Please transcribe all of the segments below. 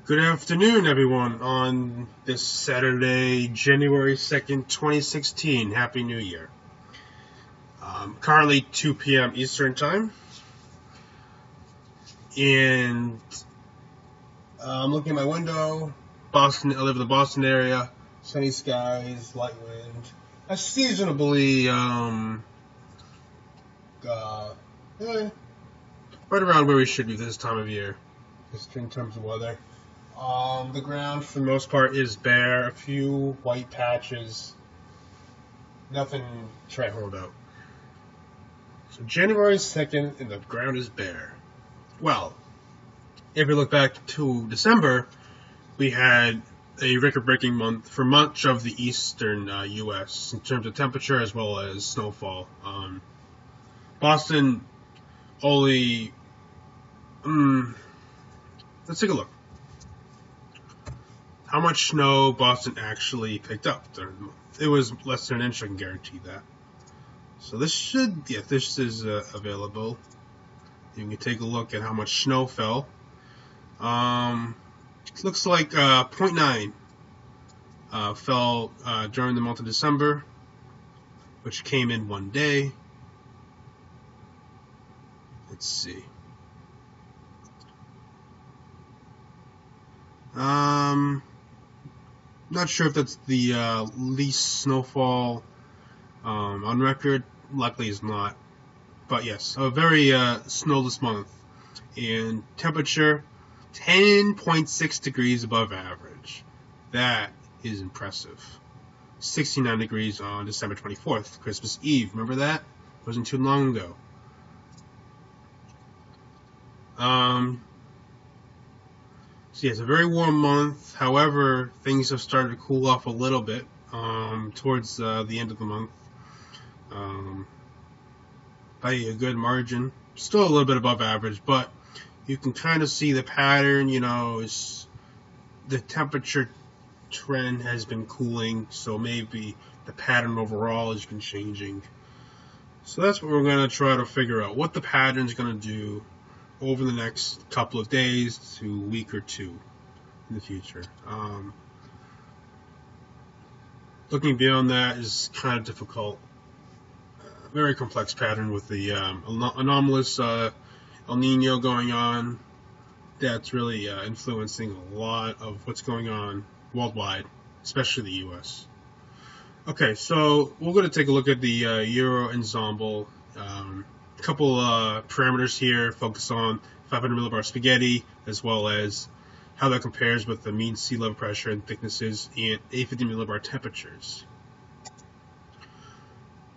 Good afternoon, everyone, on this Saturday, January 2nd, 2016. Happy New Year. Currently 2 p.m. Eastern Time, and I'm looking at my window. Boston, I live in the Boston area. Sunny skies, light wind. A seasonably, right around where we should be this time of year, just in terms of weather. The ground, for the most part, is bare. A few white patches. Nothing to try to hold out. So January 2nd, and the ground is bare. Well, if we look back to December, we had a record-breaking month for much of the eastern U.S. in terms of temperature as well as snowfall. Boston only... let's take a look. How much snow Boston actually picked up during the month? It was less than an inch, I can guarantee that. So this is available. You can take a look at how much snow fell. It looks like 0.9 fell during the month of December, which came in one day. Let's see. Not sure if that's the least snowfall on record. Likely is not. But yes, a very snowless month. And temperature, 10.6 degrees above average. That is impressive. 69 degrees on December 24th, Christmas Eve. Remember that? Wasn't too long ago. So yeah, it's a very warm month. However, things have started to cool off a little bit towards the end of the month. By a good margin. Still a little bit above average, but you can kind of see the pattern. The temperature trend has been cooling, so maybe the pattern overall has been changing. So that's what we're going to try to figure out, what the pattern's going to do over the next couple of days to a week or two in the future. Looking beyond that is kind of difficult. Very complex pattern with the anomalous El Nino going on. That's really influencing a lot of what's going on worldwide, especially the U.S. Okay, so we're going to take a look at the Euro Ensemble. A couple parameters here, focus on 500 millibar spaghetti, as well as how that compares with the mean sea level pressure and thicknesses and 850 millibar temperatures.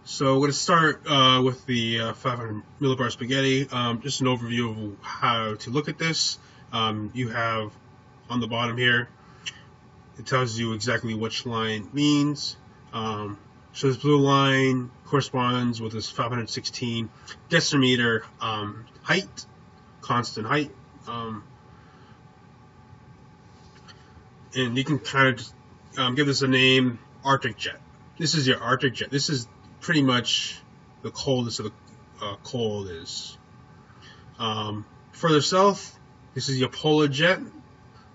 So we're going to start with the 500 millibar spaghetti. Just an overview of how to look at this. You have on the bottom here, it tells you exactly which line means. So this blue line corresponds with this 516 decimeter height, constant height. And you can kind of just give this a name, Arctic jet. This is your Arctic jet. This is pretty much the coldest of the cold is. Further south, this is your polar jet,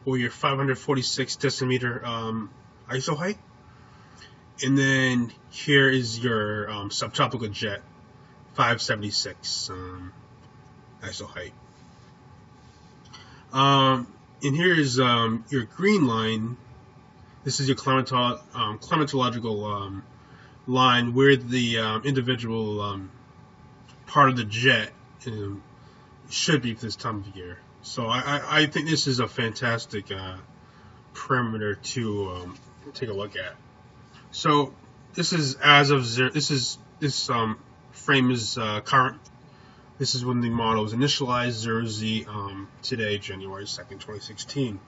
or your 546 decimeter ISO height. And then here is your subtropical jet, 576 ISO height. And here is your green line. This is your climatological line where the individual part of the jet should be for this time of year. So I think this is a fantastic parameter to take a look at. So this is as of zero. This frame is current. This is when the model was initialized, 0Z, today, January 2nd, 2016.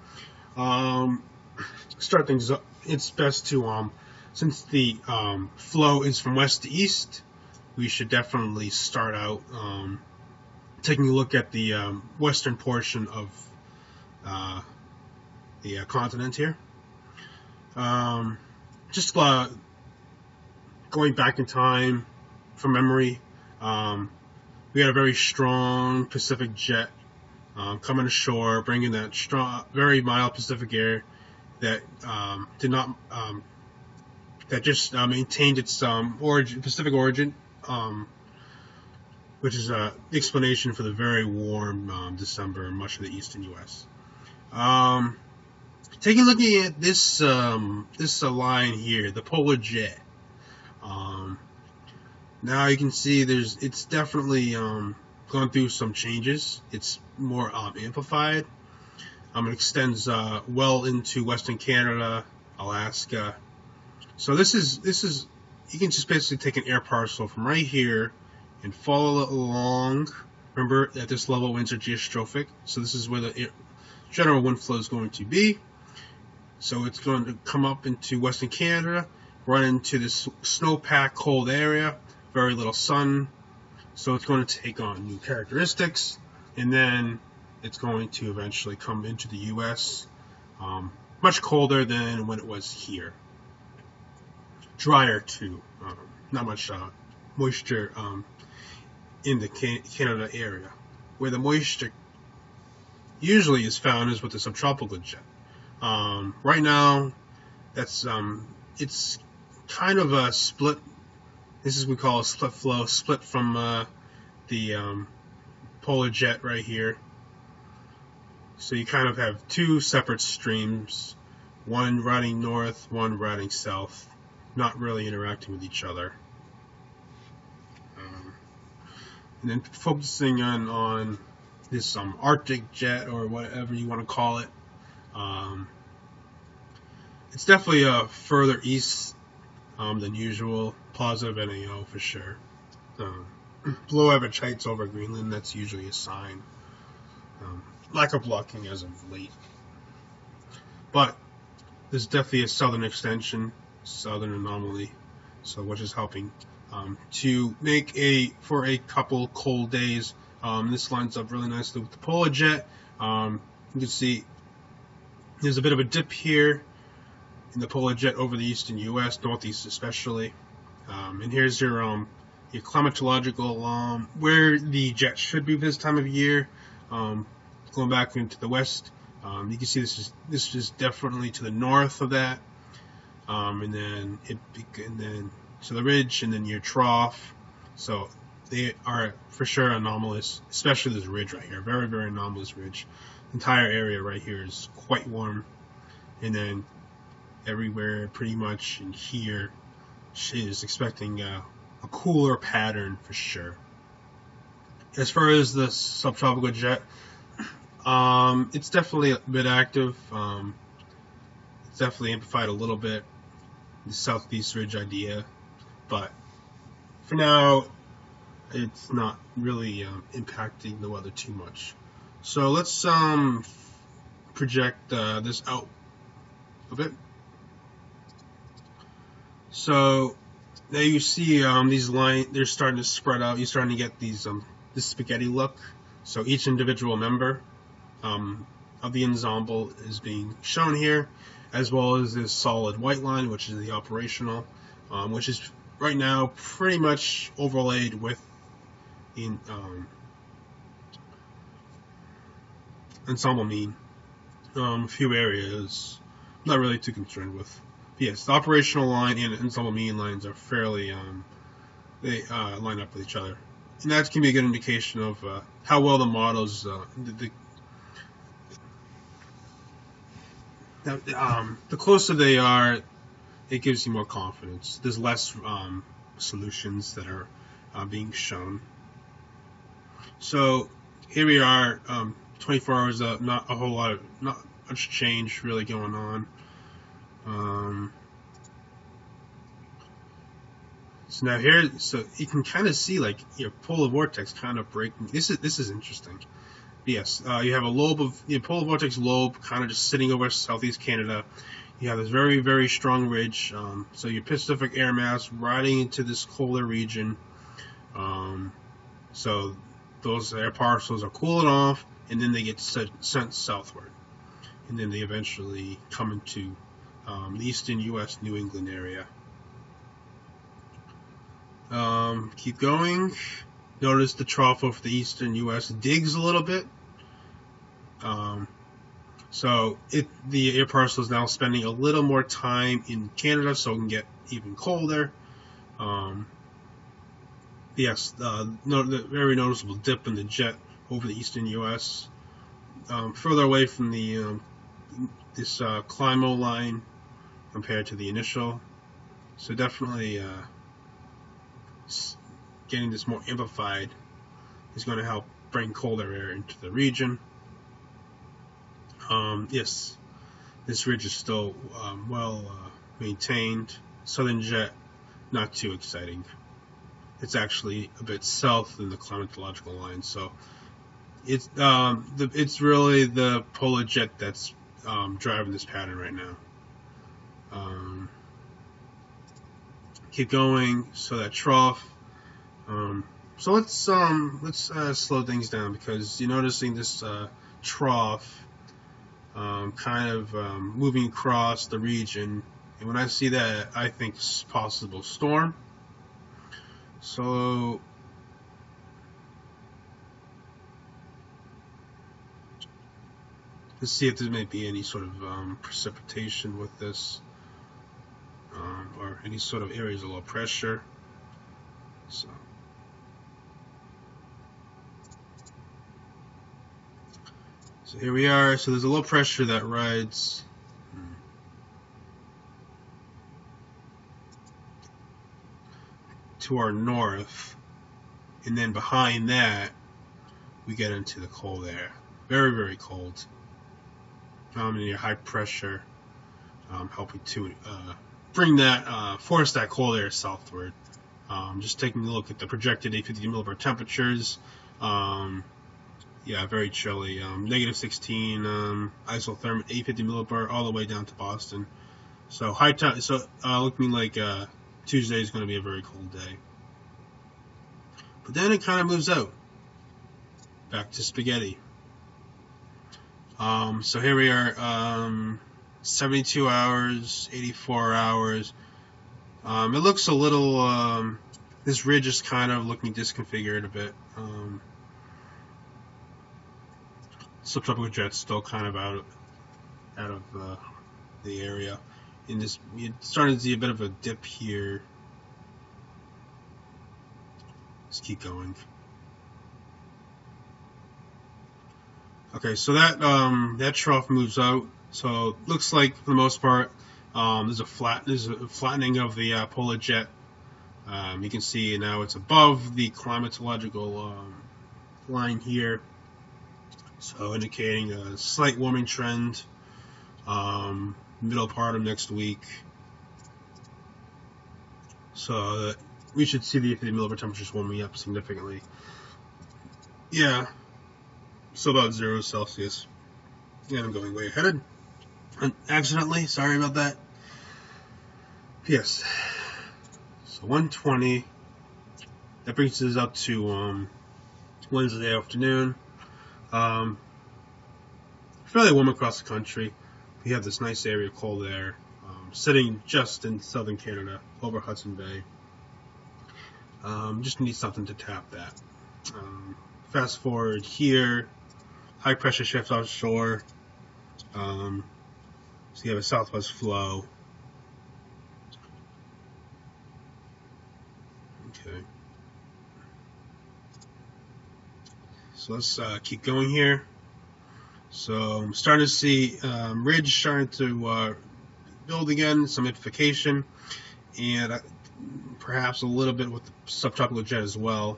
Start things up. It's best to, since the flow is from west to east, we should definitely start out taking a look at the western portion of the continent here. Just going back in time from memory, we had a very strong Pacific jet coming ashore, bringing that strong, very mild Pacific air that did not that just maintained its Pacific origin, which is the explanation for the very warm December in much of the eastern U.S. Looking at this line here, the polar jet. Now you can see it's definitely gone through some changes. It's more amplified. It extends well into Western Canada, Alaska. So this is you can just basically take an air parcel from right here and follow it along. Remember, at this level, winds are geostrophic, so this is where the general wind flow is going to be. So it's going to come up into Western Canada, run into this snowpack cold area, very little sun, so it's going to take on new characteristics, and then it's going to eventually come into the U.S. Much colder than when it was here. Drier too, not much moisture in the Canada area. Where the moisture usually is found is with the subtropical jet. Right now, that's it's kind of a split. This is what we call a split flow, split from the polar jet right here. So you kind of have two separate streams, one riding north, one riding south, not really interacting with each other. And then focusing on this Arctic jet, or whatever you want to call it. It's definitely further east than usual. Positive NAO for sure. Below average heights over Greenland, that's usually a sign. Lack of blocking as of late. But there's definitely a southern extension, southern anomaly, so which is helping to make for a couple cold days. This lines up really nicely with the polar jet. You can see there's a bit of a dip here in the polar jet over the eastern U.S., northeast especially. And here's your climatological where the jet should be this time of year. Going back into the west, you can see this is definitely to the north of that, and then so the ridge, and then your trough. So they are for sure anomalous, especially this ridge right here. Very, very anomalous ridge. The entire area right here is quite warm, and then everywhere pretty much in here is expecting a cooler pattern for sure. As far as the subtropical jet, it's definitely a bit active. It's definitely amplified a little bit, the southeast ridge idea, but for now, it's not really impacting the weather too much. So let's project this out a bit. So now you see these lines, they're starting to spread out. You're starting to get these this spaghetti look. So each individual member of the ensemble is being shown here, as well as this solid white line, which is the operational, which is right now pretty much overlaid with the ensemble mean. A few areas not really too concerned with. But yes, the operational line and the ensemble mean lines are fairly they line up with each other, and that can be a good indication of how well the models the closer they are, it gives you more confidence. There's less solutions that are being shown. So here we are, 24 hours up, not much change really going on. So now here, so you can kind of see like your polar vortex kind of breaking. This is interesting. Yes, you have a lobe of the polar vortex lobe kind of just sitting over southeast Canada. You have this very, very strong ridge. So your Pacific air mass riding into this colder region. So those air parcels are cooling off, and then they get sent southward, and then they eventually come into the eastern U.S. New England area. Keep going. Notice the trough of the eastern U.S. digs a little bit. So the air parcel is now spending a little more time in Canada, so it can get even colder. Yes, the very noticeable dip in the jet over the eastern U.S. Further away from the this Climo line compared to the initial. So definitely getting this more amplified is going to help bring colder air into the region. Yes, this ridge is still well maintained. Southern jet, not too exciting. It's actually a bit south in the climatological line, so it's really the polar jet that's driving this pattern right now. Keep going. So that trough. So let's slow things down, because you're noticing this trough kind of moving across the region, and when I see that, I think it's possible storm. So let's see if there may be any sort of precipitation with this, or any sort of areas of low pressure. So here we are. So there's a low pressure that rides to our north, and then behind that we get into the cold air. Very, very cold. Near high pressure, helping to bring that, force that cold air southward. Just taking a look at the projected 850 millibar temperatures. Yeah, very chilly. -16 isotherm 850 millibar all the way down to Boston. So high time. So looking like Tuesday is going to be a very cold day. But then it kind of moves out back to spaghetti. So here we are. 72 hours, 84 hours. It looks a little. This ridge is kind of looking disconfigured a bit. Subtropical jet's still kind of out of the area. In this, you're starting to see a bit of a dip here. Let's keep going. Okay, so that trough moves out. So it looks like, for the most part, there's a flattening of the polar jet. You can see now it's above the climatological line here, so indicating a slight warming trend. Middle part of next week, so we should see the 50 millibar temperatures warming up significantly. Yeah, so about 0 Celsius. Yeah, I'm going way ahead. Accidentally, sorry about that. Yes. So 120. That brings us up to Wednesday afternoon. Fairly warm across the country. We have this nice area of cold air sitting just in southern Canada over Hudson Bay. Just need something to tap that. Fast forward here, high pressure shift offshore. So you have a southwest flow. Okay. So let's keep going here. So I'm starting to see ridge starting to build again, some amplification, and perhaps a little bit with the subtropical jet as well.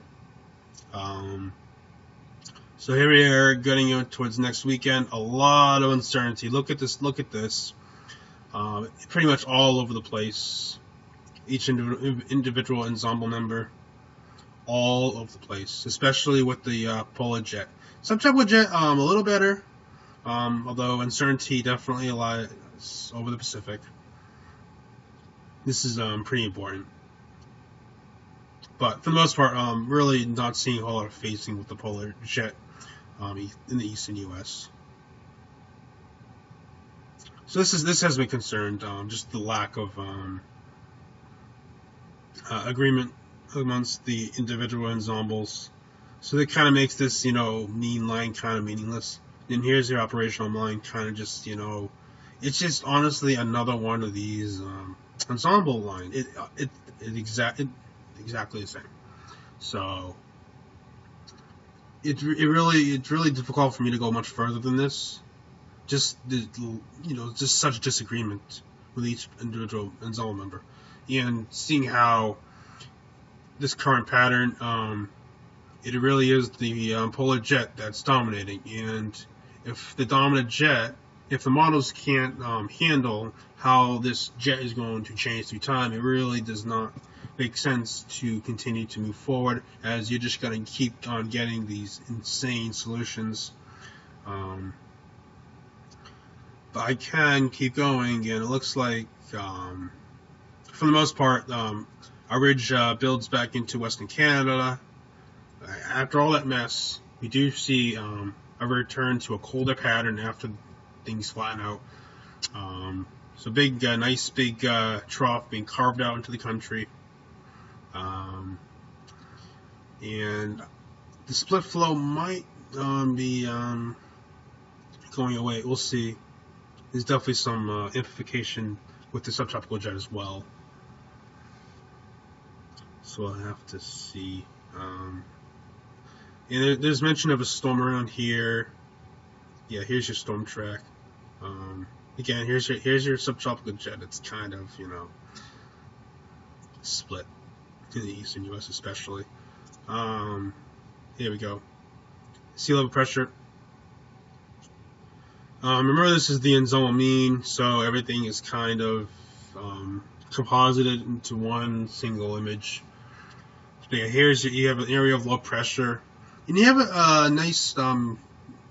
So here we are getting in towards next weekend. A lot of uncertainty. Look at this. Look at this. Pretty much all over the place. Each individual ensemble member, all over the place, especially with the polar jet. Subtropical jet, a little better, although uncertainty definitely lies over the Pacific. This is pretty important. But for the most part, really not seeing a whole lot of phasing with the polar jet in the eastern U.S. So this has me concerned, just the lack of agreement amongst the individual ensembles. So that kind of makes this, mean line kind of meaningless. And here's your operational line, kind of just, it's just honestly another one of these ensemble line. It exactly the same. So it's really difficult for me to go much further than this. Just just such disagreement with each individual ensemble member, and seeing how this current pattern, it really is the polar jet that's dominating. And if the dominant jet, if the models can't handle how this jet is going to change through time, it really does not make sense to continue to move forward, as you're just going to keep on getting these insane solutions. But I can keep going, and it looks like, for the most part, our ridge builds back into Western Canada. After all that mess, we do see a return to a colder pattern after things flatten out. So big, nice big trough being carved out into the country. And the split flow might be going away. We'll see. There's definitely some amplification with the subtropical jet as well. So we'll have to see. And there's mention of a storm around here. Yeah, here's your storm track. Again, here's your subtropical jet. It's kind of, split in the eastern U.S. especially. Here we go. Sea level pressure. Remember, this is the ensemble mean, so everything is kind of composited into one single image. So yeah, you have an area of low pressure, and you have a nice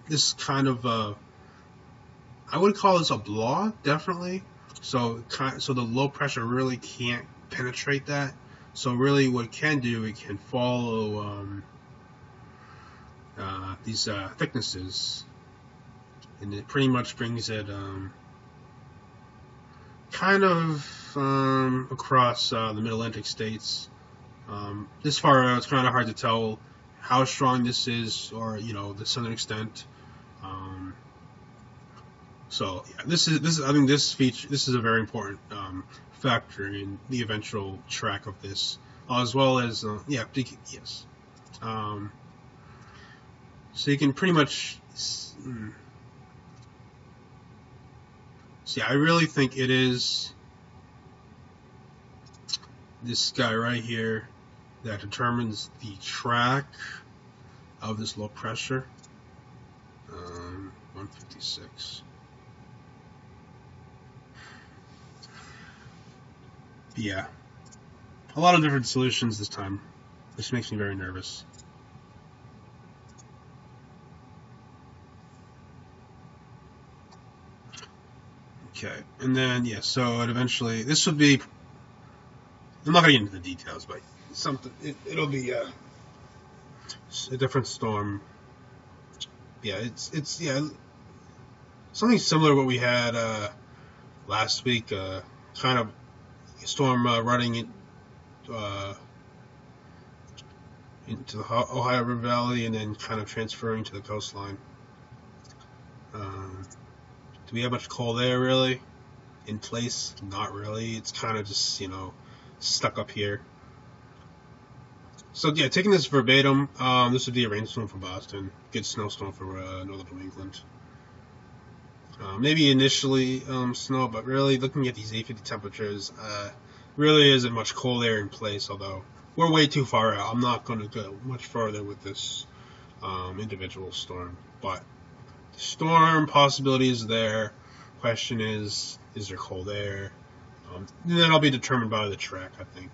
this kind of I would call this a blob, definitely. So the low pressure really can't penetrate that. So really, what it can do, it can follow these thicknesses, and it pretty much brings it kind of across the Mid-Atlantic states. This far out, it's kind of hard to tell how strong this is, or the southern extent. So yeah, this is I think this is a very important factor in the eventual track of this, as well as yes. So you can pretty much see. I really think it is this guy right here that determines the track of this low pressure. 156. Yeah, a lot of different solutions this time. This makes me very nervous. Okay, and then so it eventually, this would be, I'm not gonna get into the details, but it'll be a different storm. Yeah, it's something similar to what we had last week. Kind of storm running into the Ohio River Valley and then kind of transferring to the coastline. Do we have much cold air really in place? Not really. It's kind of just stuck up here. So yeah, taking this verbatim, this would be a rainstorm for Boston, good snowstorm for northern New England. Maybe initially snow, but really looking at these 850 temperatures, really isn't much cold air in place, although we're way too far out. I'm not going to go much further with this individual storm, but the storm possibility is there. Question is there cold air? And that'll be determined by the track, I think.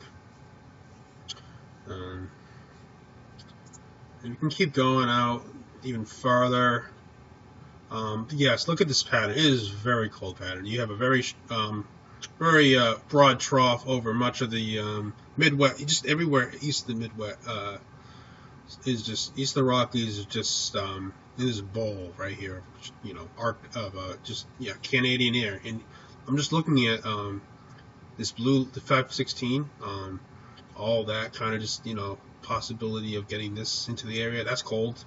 And we can keep going out even farther. Yes, look at this pattern. It is a very cold pattern. You have a very broad trough over much of the Midwest, just everywhere east of the Midwest. Is just east of the Rockies is just in this bowl right here, arc of Canadian air. And I'm just looking at this blue, the 516, all that kind of just possibility of getting this into the area. That's cold.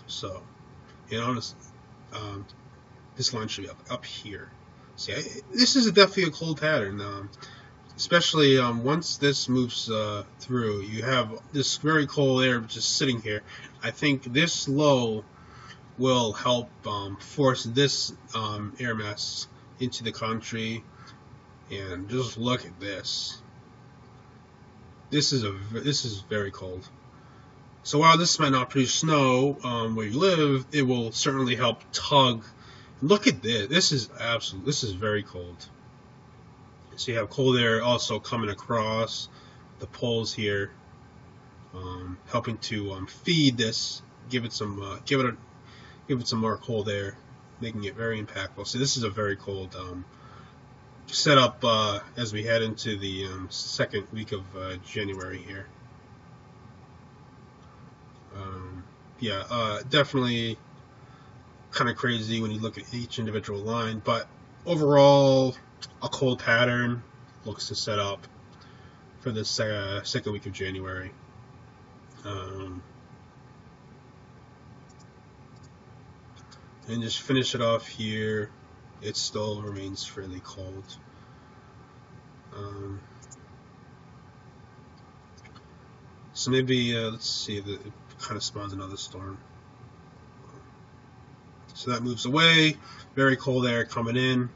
So, and honestly, this line should be up here. See, this is definitely a cold pattern. Especially once this moves through, you have this very cold air just sitting here. I think this low will help force this air mass into the country. And just look at this. This is very cold. So while this might not produce snow where you live, it will certainly help tug. Look at this. This is very cold. So you have cold air also coming across the poles here, helping to feed this, give it some more cold air, making it very impactful. So this is a very cold setup as we head into the second week of January here. Definitely kind of crazy when you look at each individual line, but overall, a cold pattern looks to set up for the second week of January. And just finish it off here. It still remains fairly cold. So maybe let's see if it kind of spawns another storm. So that moves away. Very cold air coming in.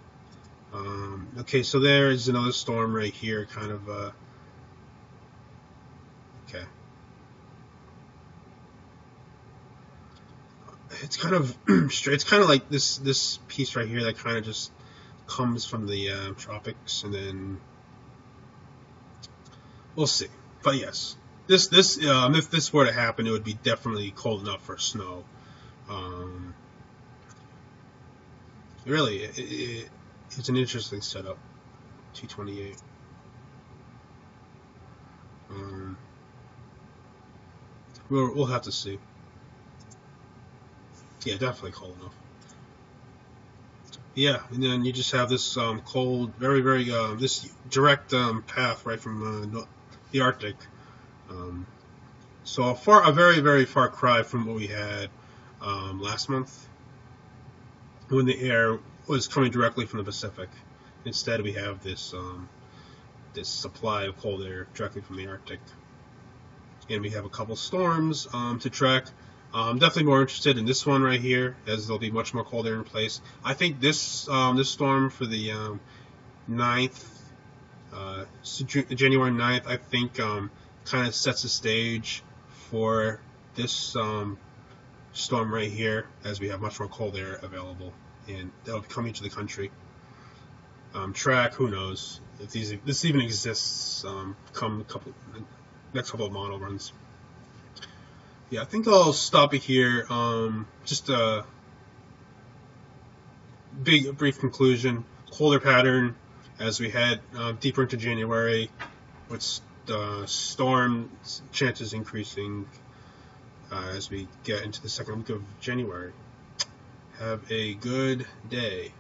Okay, so there is another storm right here, kind of. Okay. It's kind of straight. It's kind of like this piece right here that kind of just comes from the tropics, and then we'll see. But yes, if this were to happen, it would be definitely cold enough for snow. Really, it's an interesting setup. 228. We'll have to see. Yeah, definitely cold enough. Yeah, and then you just have this cold, very, very this direct path right from the Arctic. So a very, very far cry from what we had last month, when the air was coming directly from the Pacific. Instead, we have this this supply of cold air directly from the Arctic, and we have a couple storms to track. I'm definitely more interested in this one right here, as there'll be much more cold air in place. I think this this storm for the 9th, January 9th, I think kind of sets the stage for this storm right here, as we have much more cold air available, and that'll be coming to the country. Track, who knows if this even exists come next couple of model runs. Yeah, I think I'll stop it here. Just a brief conclusion. Colder pattern as we head deeper into January, with storm chances increasing as we get into the second week of January. Have a good day.